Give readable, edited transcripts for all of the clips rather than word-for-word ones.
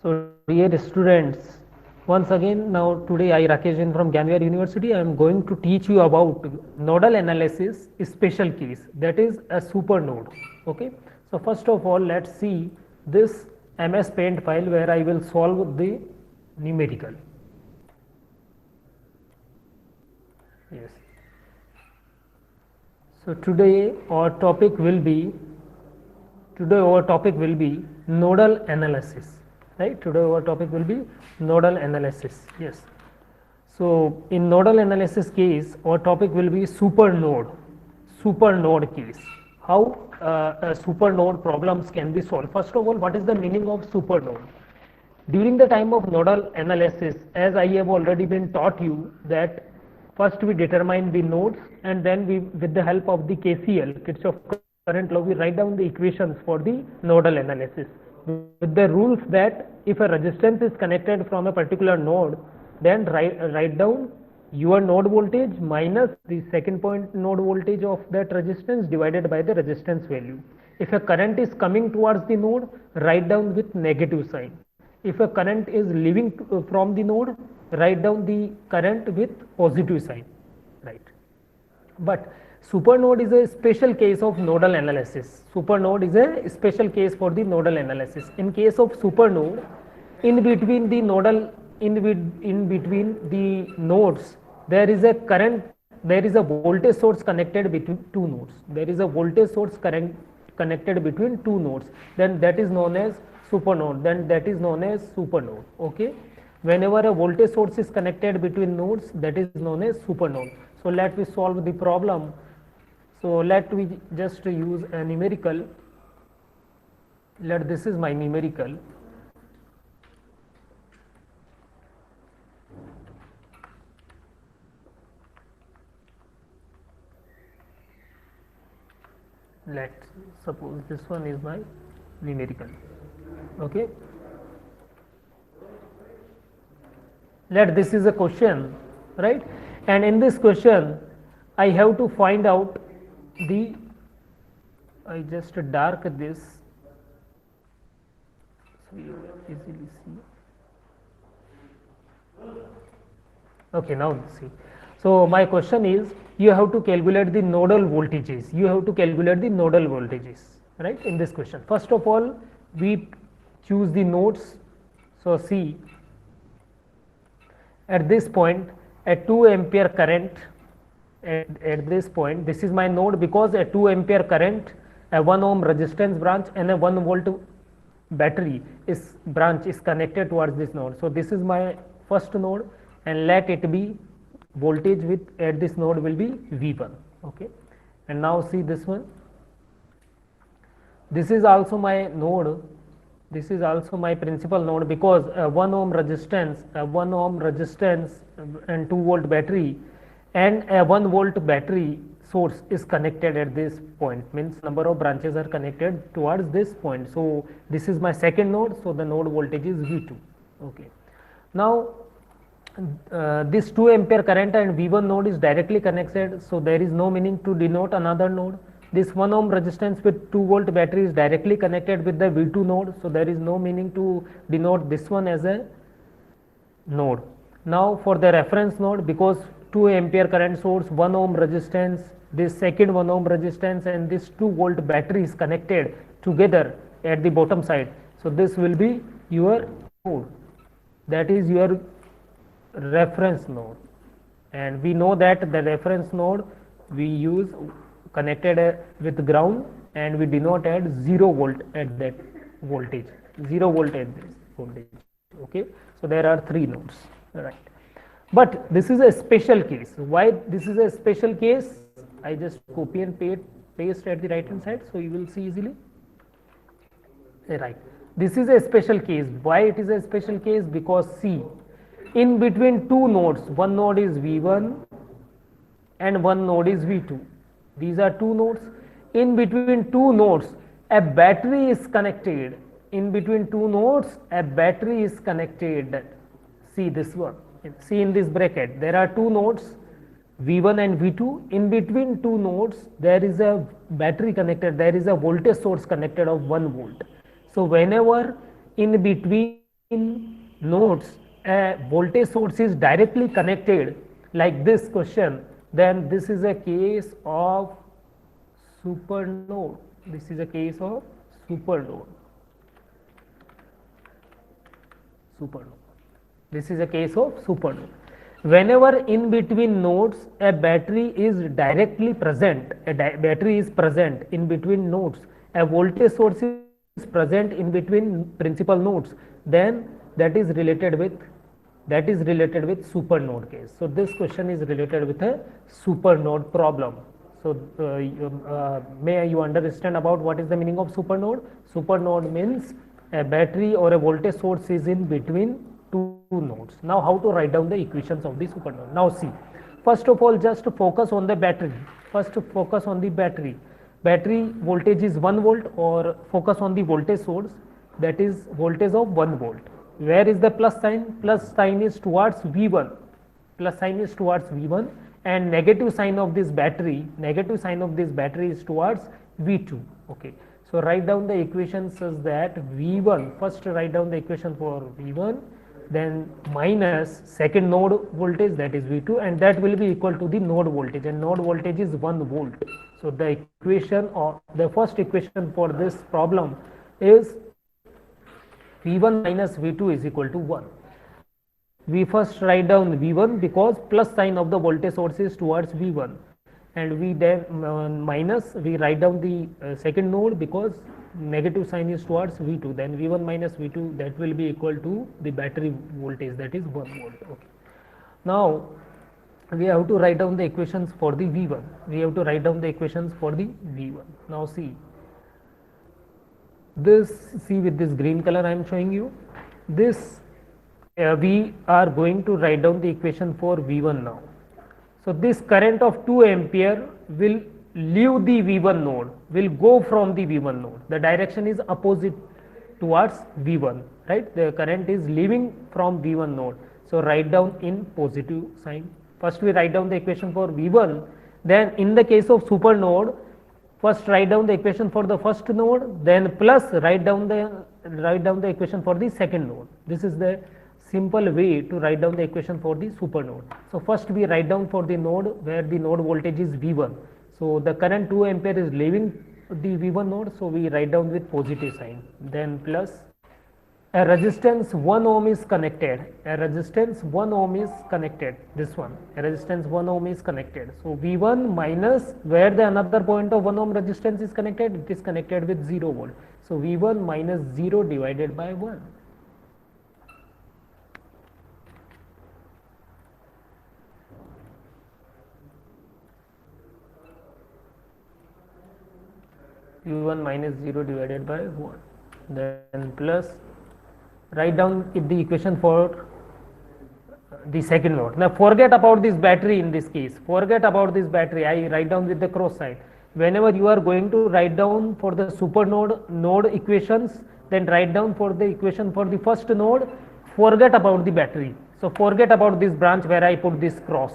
So dear students, once again now today I Rakesh Jain from Gyanwar University. I am going to teach you about nodal analysis special case, that is a super node. Okay. So first of all let's see this MS Paint file where I will solve the numerical. Yes. So today our topic will be nodal analysis, right? Today our topic will be nodal analysis. Yes. So in nodal analysis case our topic will be super node case. How super node problems can be solved. First of all, what is the meaning of super node? During the time of nodal analysis, as I have already been taught you that first we determine the nodes and then we, with the help of the KCL, Kirchhoff current law, we write down the equations for the nodal analysis with the rules that if a resistance is connected from a particular node, then write down your node voltage minus the second point node voltage of that resistance divided by the resistance value. If a current is coming towards the node, write down with negative sign. If a current is leaving from the node, write down the current with positive sign, right? But supernode is a special case of nodal analysis. Supernode is a special case for the nodal analysis. In case of supernode, in between the nodal, in between the nodes, there is a current, there is a voltage source connected between two nodes. There is a voltage source connected between two nodes. Then that is known as supernode. Then that is known as supernode. Okay. Whenever a voltage source is connected between nodes, that is known as supernode. So let me solve the problem. So let me just use a numerical. Let this is my numerical. Let's suppose this one is my numerical. Okay. Let this is a question, right? And in this question I have to find out the, I just dark this so you will easily see. Okay, now see. So my question is, you have to calculate the nodal voltages. You have to calculate the nodal voltages, right? In this question, first of all, we choose the nodes. So see, at this point, a 2 ampere current. At this point, this is my node because a 2 ampere current, a 1 ohm resistance branch, and a 1 volt battery branch is connected towards this node. So this is my first node, and let it be voltage with at this node will be V1. Okay, and now see this one. This is also my node. This is also my principal node because a 1 ohm resistance, and 2 volt battery and a 1 volt battery source is connected at this point, means number of branches are connected towards this point. So this is my second node, so the node voltage is V2. Okay, now this 2 ampere current and V1 node is directly connected, so there is no meaning to denote another node. This 1 ohm resistance with 2 volt battery is directly connected with the V2 node, so there is no meaning to denote this one as a node. Now for the reference node, because 2 ampere current source, 1 ohm resistance, this second 1 ohm resistance and this 2 volt battery is connected together at the bottom side. So this will be your node, that is your reference node, and we know that the reference node we use connected with ground and we denote at 0 volt at that voltage, 0 volt at this voltage. Okay, so there are 3 nodes, right? But this is a special case. Why this is a special case? I just copy and paste at the right hand side, so you will see easily, right? This is a special case. Why it is a special case? Because see, in between two nodes, one node is V1 and one node is V2. These are two nodes. In between two nodes, a battery is connected. In between two nodes, a battery is connected. See this one. See in this bracket, there are two nodes, V1 and V2. In between two nodes, there is a battery connected. There is a voltage source connected of 1 volt. So whenever in between nodes a voltage source is directly connected like this question, then this is a case of supernode. This is a case of supernode. This is a case of supernode. Whenever in between nodes a battery is directly present, battery is present in between nodes, a voltage source is present in between principal nodes, then that is related with supernode case. So this question is related with a supernode problem. So may you understand about what is the meaning of supernode? Supernode means a battery or a voltage source is in between two nodes. Now how to write down the equations of the supernode? Now see, first of all just focus on the battery. Battery voltage is 1 volt, or focus on the voltage source, that is voltage of 1 volt. Where is the plus sign? Plus sign is towards V1. And negative sign of this battery is towards V2. Okay. So write down the equation such that V1, first write down the equation for V1, then minus second node voltage, that is V2, and that will be equal to the node voltage, and node voltage is 1 volt. So the equation, or the first equation for this problem is V1 minus V2 is equal to 1. We first write down V1 because plus sign of the voltage source is towards V1, and we then minus, we write down the second node because negative sign is towards V2, then V1 minus V2, that will be equal to the battery voltage, that is 1 volt. Okay. Now we have to write down the equations for the V1. Now see this, with this green color I am showing you this. We are going to write down the equation for V1 now. So this current of 2 ampere will leave the V1 node, will go from the V1 node. The direction is opposite towards V1, right? The current is leaving from V1 node. So write down in positive sign. First we write down the equation for V1. Then in the case of super node, first write down the equation for the first node, then plus write down the equation for the second node. This is the simple way to write down the equation for the super node. So first we write down for the node where the node voltage is V1. So the current 2 ampere is leaving the V1 node, so we write down with positive sign. Then plus a resistance 1 ohm is connected. This one, a resistance 1 ohm is connected. So V1 minus, where the another point of 1 ohm resistance is connected, it is connected with 0 volt. So V1 minus 0 divided by 1. V1 minus 0 divided by 1. Then plus, write down the equation for the second node. Now forget about this battery in this case. I write down with the cross side. Whenever you are going to write down for the super node equations, then write down for the equation for the first node, forget about the battery. So forget about this branch where I put this cross.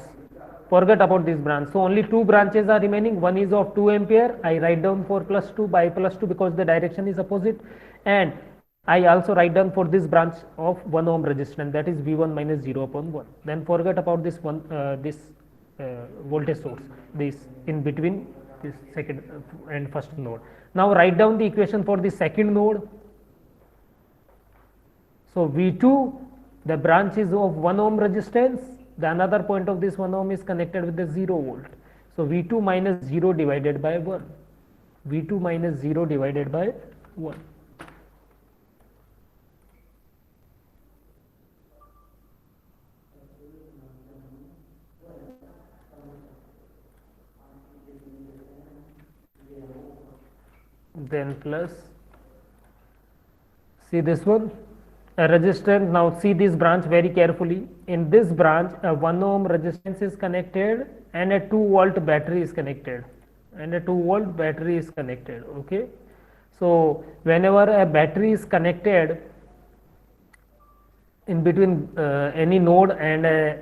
Forget about this branch. So only two branches are remaining. One is of 2 ampere. I write down for plus 2 by plus 2 because the direction is opposite, and I also write down for this branch of 1 ohm resistance, that is V1 minus 0 upon 1. Then forget about this one, voltage source, this in between this second and first node. Now write down the equation for the second node. So V2, the branch is of 1 ohm resistance. The another point of this 1 ohm is connected with the 0 volt. So V2 minus 0 divided by 1. V2 minus 0 divided by 1. Then plus, see this one, a resistance. Now see this branch very carefully. In this branch a 1 ohm resistance is connected and a 2 volt battery is connected, okay. So whenever a battery is connected in between any node and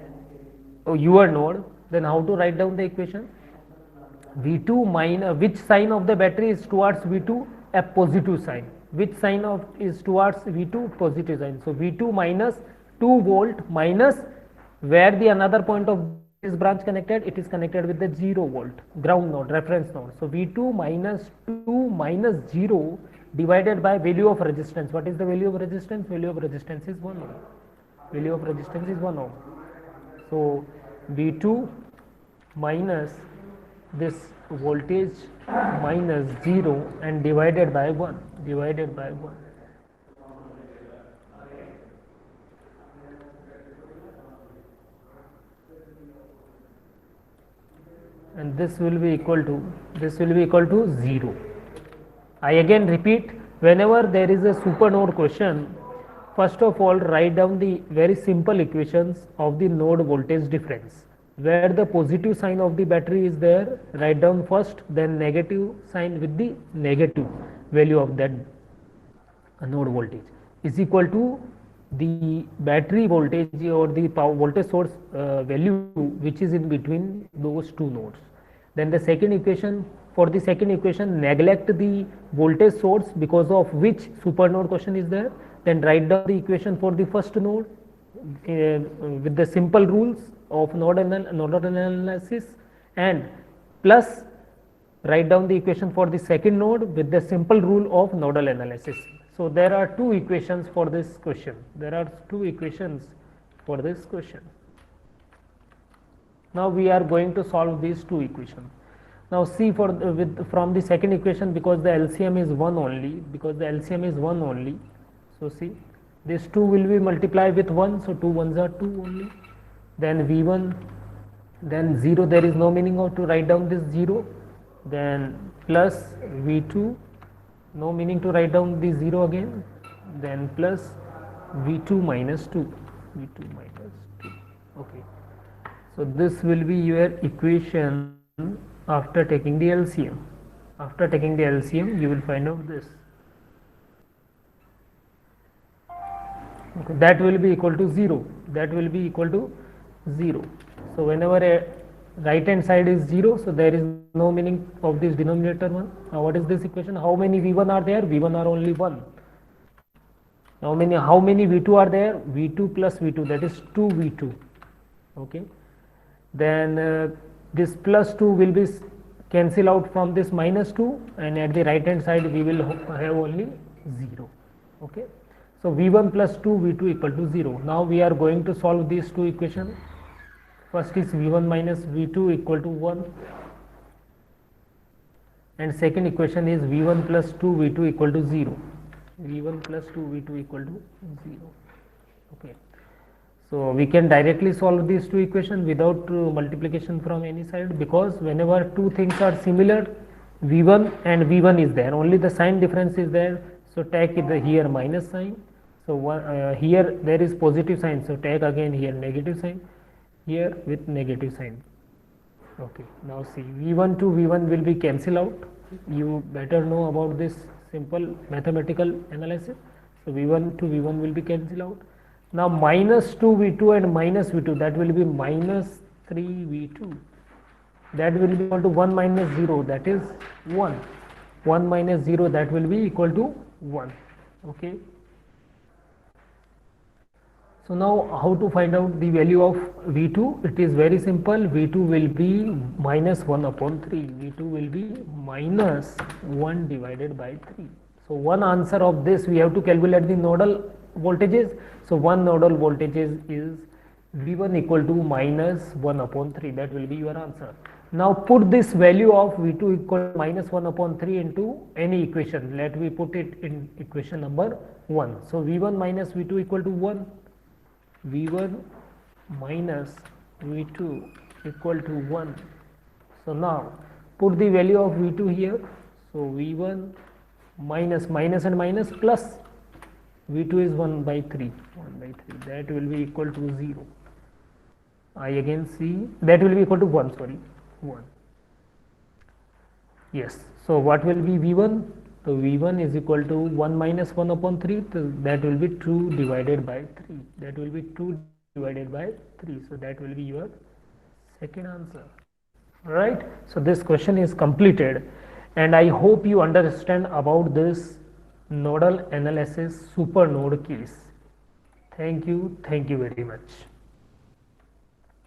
your node, then how to write down the equation? V2 minus, which sign of the battery is towards V2? A positive sign. which sign of is towards V2? Positive sign. So V2 minus 2 volt minus where the another point of this branch connected, it is connected with the 0 volt ground node, reference node. So V2 minus 2 minus 0 divided by value of resistance. What is the value of resistance? Value of resistance is 1 ohm. Value of resistance is 1 ohm. So V2 minus this voltage minus 0 and divided by 1, divided by 1. And this will be equal to 0. I again repeat, whenever there is a supernode question, first of all write down the very simple equations of the node voltage difference. Where the positive sign of the battery is there, write down first, then negative sign with the negative value of that node voltage is equal to the battery voltage or the power voltage source value which is in between those two nodes. Then the second equation, for the second equation neglect the voltage source because of which supernode question is there. Then write down the equation for the first node with the simple rules of nodal analysis, and plus write down the equation for the second node with the simple rule of nodal analysis. So there are two equations for this question. There are two equations for this question. Now we are going to solve these two equations. Now see for from the second equation, because the LCM is 1 only, so see this 2 will be multiplied with 1, so 2 ones are 2 only. Then V1, then 0, there is no meaning of to write down this 0, then plus V2, no meaning to write down the 0 again, then plus V2 minus 2, okay. So this will be your equation after taking the LCM. After taking the LCM, you will find out this. Okay, that will be equal to 0. So whenever a right hand side is 0, so there is no meaning of this denominator 1. Now what is this equation? How many V1 are there? V1 are only 1. How many V2 are there? V2 plus V2, that is 2 V2. Okay. Then this plus 2 will be cancel out from this minus 2, and at the right hand side we will have only 0. Okay. So V1 plus 2 V2 equal to 0. Now we are going to solve these two equations. First is V1 minus V2 equal to 1, and second equation is V1 plus 2 V2 equal to 0. Okay. So we can directly solve these two equations without multiplication from any side, because whenever two things are similar, V1 and V1 is there, only the sign difference is there. So take here minus sign. So here there is positive sign, so take again here negative sign, here with negative sign. Okay. Now see, V1 to V1 will be cancel out. You better know about this simple mathematical analysis. So V1 to V1 will be cancel out. Now minus 2 V2 and minus V2, that will be minus 3 V2. That will be equal to 1 minus 0, that is 1. 1 minus 0, that will be equal to 1. Okay. So now how to find out the value of V2? It is very simple. V2 will be minus 1 upon 3. V2 will be minus 1 divided by 3. So one answer of this, we have to calculate the nodal voltages. So one nodal voltages is V1 equal to minus 1 upon 3. That will be your answer. Now put this value of V2 equal to minus 1 upon 3 into any equation. Let me put it in equation number 1. So V1 minus V2 equal to 1. V1 minus V2 equal to 1. So now put the value of V2 here. So V1 minus and minus plus V2 is 1 by 3. That will be equal to 0. I again see that will be equal to 1. 1. Yes. So what will be V1? So V1 is equal to 1 minus 1 upon 3. So that will be 2 divided by 3. So that will be your second answer. Right. So this question is completed, and I hope you understand about this nodal analysis super node case. Thank you very much.